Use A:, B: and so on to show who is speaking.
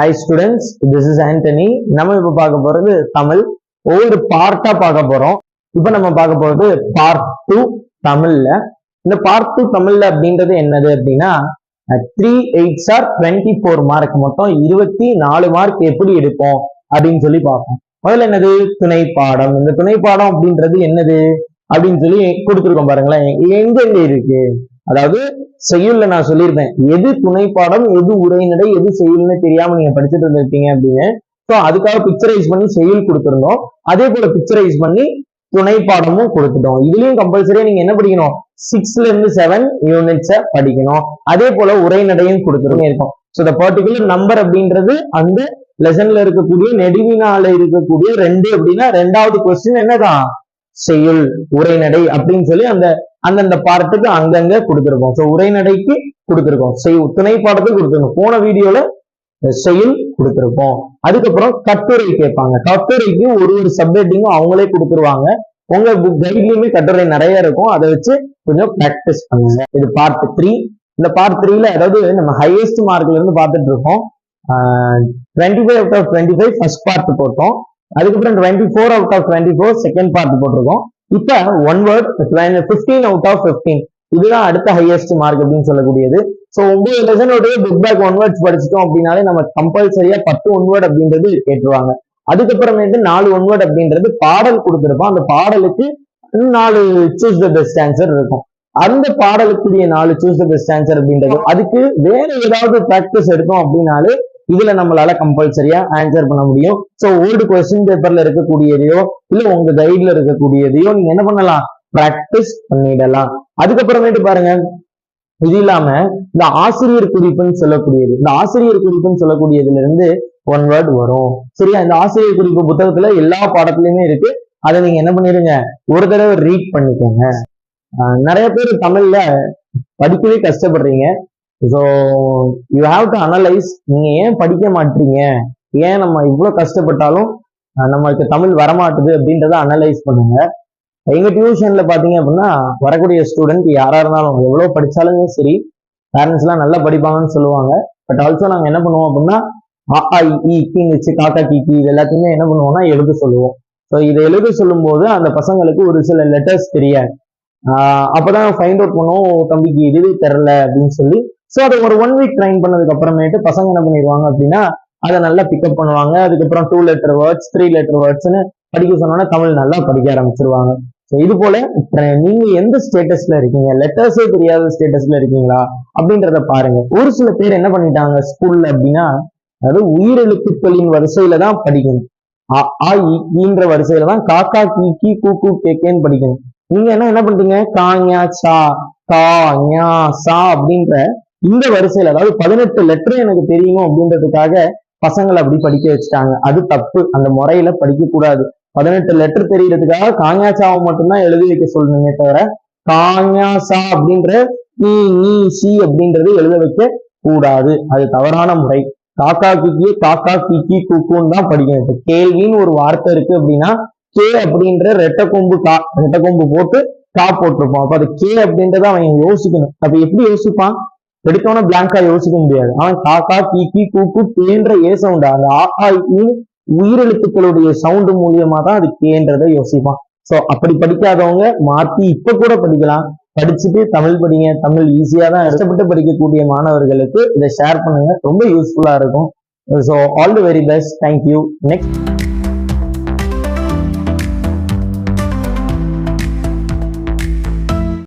A: Hi students, this is Anthony. நம்ம இப்ப பார்க்க போறது தமிழ் ஒவ்வொரு பார்ட்டா பார்க்க போறோம். இப்ப நம்ம பார்க்க போறது பார்ட் 2 தமிழ்ல. இந்த பார்ட் 2 தமிழ்ல அப்படின்றது என்னது அப்படின்னா 3 8s are 24 மார்க், மொத்தம் 24 மார்க் எப்படி எடுப்போம் அப்படின்னு சொல்லி பார்ப்போம். முதல்ல என்னது துணை பாடம். இந்த துணை பாடம் அப்படின்றது என்னது அப்படின்னு சொல்லி கொடுத்துருக்கோம் பாருங்களேன். எங்க இருக்கு, அதாவது செய்யுள்ல நான் சொல்லியிருப்பேன் எது துணை பாடம் எது உரைநடை எது செய்யுள்னு தெரியாம நீங்க படிச்சுட்டு இருந்திருப்பீங்க அப்படின்னு. ஸோ அதுக்காக பிக்சரைஸ் பண்ணி செய்யுள் கொடுத்துருந்தோம், அதே போல பிக்சரைஸ் பண்ணி துணை பாடமும் கொடுத்துட்டோம். இதுலயும் கம்பல்சரியா நீங்க என்ன படிக்கணும், 6ல இருந்து 7 யூனிட்ஸை படிக்கணும். அதே போல உரைநடையும் கொடுத்துருக்கோம். ஸோ இந்த பர்டிகுலர் நம்பர் அப்படின்றது அந்த லெசன்ல இருக்கக்கூடிய நெடுவினால இருக்கக்கூடிய 2 அப்படின்னா 2வது கொஸ்டின் என்னதான் செய்யுள் உரைநடை அப்படின்னு சொல்லி அந்தந்த பாடத்துக்கு அங்கங்க கொடுத்துருக்கோம். ஸோ உரைநடைக்கு கொடுத்துருக்கோம், துணை பாடத்துக்கு கொடுத்துருக்கோம். போன வீடியோல செய்யுள் கொடுத்துருக்கோம். அதுக்கப்புறம் கட்டுரை கேட்பாங்க. கட்டுரைக்கு ஒரு சப்ஜெக்டிங்கும் அவங்களே கொடுத்துருவாங்க. உங்க கைட்லயுமே கட்டுரை நிறைய இருக்கும், அதை வச்சு கொஞ்சம் பிராக்டிஸ் பண்ணுங்க. இது பார்ட் 3. இந்த பார்ட் 3ல அதாவது நம்ம ஹையஸ்ட் மார்க்ல இருந்து பார்த்துட்டு இருக்கோம். 25 out of 25 ஃபர்ஸ்ட் பார்ட் போட்டோம். அதுக்கப்புறம் 24 out of 24 செகண்ட் பார்ட் போட்டிருக்கோம். இப்ப 1 word 15 out of 15 இதுதான் அடுத்த ஹையஸ்ட் மார்க் அப்படின்னு சொல்லக்கூடியது. ஸோ 9 லெசனோடைய புக் பேக் 1 words படிச்சிட்டோம் அப்படின்னாலே நம்ம கம்பல்சரியா 10 1 word அப்படின்றது கேட்டுருவாங்க. அதுக்கப்புறமேட்டு 4 1 word அப்படின்றது பாடல் கொடுத்துருப்போம். அந்த பாடலுக்கு 4 சூஸ் த பெஸ்ட் ஆன்சர் இருக்கும். அந்த பாடலுக்குரிய 4 சூஸ் த பெஸ்ட் ஆன்சர் அப்படின்றது அதுக்கு வேற ஏதாவது பிராக்டிஸ் எடுத்தோம் அப்படின்னாலே இதுல நம்மளால கம்பல்சரியா ஆன்சர் பண்ண முடியும். ஸோ ஓல்டு கொஸ்டின் பேப்பர்ல இருக்கக்கூடியதையோ இல்ல உங்க கைட்ல இருக்கக்கூடியதையோ நீங்க என்ன பண்ணலாம், பிராக்டிஸ் பண்ணிடலாம். அதுக்கப்புறமேட்டு பாருங்க, இது இல்லாம இந்த ஆசிரியர் குறிப்புன்னு சொல்லக்கூடியது, இந்த ஆசிரியர் குறிப்புன்னு சொல்லக்கூடியதுல இருந்து 1 word வரும். சரியா, இந்த ஆசிரியர் குறிப்பு புத்தகத்துல எல்லா பாடத்துலயுமே இருக்கு. அதை நீங்க என்ன பண்ணிருங்க, ஒரு தடவை ரீட் பண்ணிக்கோங்க. நிறைய பேர் தமிழ்ல படிக்கவே கஷ்டப்படுறீங்க. So you have to analyse, நீங்க ஏன் படிக்க மாட்டீங்க, ஏன் நம்ம இவ்வளவு கஷ்டப்பட்டாலும் நம்மளுக்கு தமிழ் வரமாட்டுது அப்படின்றத அனலைஸ் பண்ணுங்க. எங்க டியூஷன்ல பாத்தீங்க அப்படின்னா வரக்கூடிய ஸ்டூடெண்ட் யாரா இருந்தாலும் எவ்வளவு படிச்சாலுமே சரி, பேரண்ட்ஸ் எல்லாம் நல்லா படிப்பாங்கன்னு சொல்லுவாங்க. பட் ஆல்சோ நாங்க என்ன பண்ணுவோம் அப்படின்னா வச்சு காக்கா கீக்கி இது எல்லாத்தையுமே என்ன பண்ணுவோம்னா எழுத சொல்லுவோம். ஸோ இதை எழுத சொல்லும் போது அந்த பசங்களுக்கு ஒரு சில லெட்டர்ஸ் தெரியாது. அப்பதான் ஃபைண்ட் அவுட் பண்ணுவோம், தம்பிக்கு இதுவே தெரியல அப்படின்னு சொல்லி. ஸோ அதை ஒரு 1 week ட்ரைன் பண்ணதுக்கு அப்புறமேட்டு பசங்க என்ன பண்ணிடுவாங்க அப்படின்னா அதை நல்லா பிக்கப் பண்ணுவாங்க. அதுக்கப்புறம் 2 letter words 3 letter wordsன்னு படிக்க சொன்னோன்னா தமிழ் நல்லா படிக்க ஆரம்பிச்சிருவாங்க. ஸோ இது போல நீங்க எந்த ஸ்டேட்டஸ்ல இருக்கீங்க, லெட்டர்ஸே தெரியாத ஸ்டேட்டஸ்ல இருக்கீங்களா அப்படின்றத பாருங்க. ஒரு சில பேர் என்ன பண்ணிட்டாங்க ஸ்கூல்ல அப்படின்னா, அதாவது உயிரெழுத்துக்களின் வரிசையில தான் படிக்கணும். ஈன்ற வரிசையில தான் காக்கா கீக்கி கூக்கு கேக்கேன்னு படிக்கணும். நீங்க என்ன பண்றீங்க, காஞா சா கா ஞா சா அப்படின்ற இந்த வரிசையில, அதாவது 18 லெட்டர் எனக்கு தெரியணும் அப்படின்றதுக்காக பசங்களை அப்படி படிக்க வச்சுட்டாங்க. அது தப்பு, அந்த முறையில படிக்க கூடாது. 18 லெட்டர் தெரியறதுக்காக காஞாசாவை மட்டும்தான் எழுதி வைக்க சொல்லணுமே தவிர காஞாசா அப்படின்ற நீ சி அப்படின்றது எழுத வைக்க கூடாது. அது தவறான முறை. காக்கா கிக்கி காக்கா கிக்கி கூக்குன்னு தான் படிக்கணும். இப்ப கேள்வின்னு ஒரு வார்த்தை இருக்கு அப்படின்னா கே அப்படின்ற ரெட்டை கொம்பு போட்டு கா போட்டிருப்பான். அப்ப அது கே அப்படின்றத அவன் யோசிக்கணும். அப்ப எப்படி யோசிப்பான், எடுத்தவன பிளாங்கா யோசிக்க முடியாது. அவன் காக்கா கீக்கி கூக்கு கேன்ற ஏ சவுண்ட், அந்த உயிரெழுத்துக்களுடைய சவுண்டு மூலியமா தான் அது கேன்றதை யோசிப்பான். சோ அப்படி படிக்காதவங்க மாத்தி இப்ப கூட படிக்கலாம். படிச்சுட்டு தமிழ் படிங்க, தமிழ் ஈஸியா தான் கஷ்டப்பட்டு படிக்கக்கூடிய மாணவர்களுக்கு இதை ஷேர் பண்ணுங்க, ரொம்ப யூஸ்ஃபுல்லா இருக்கும். So all the very best, thank you. Next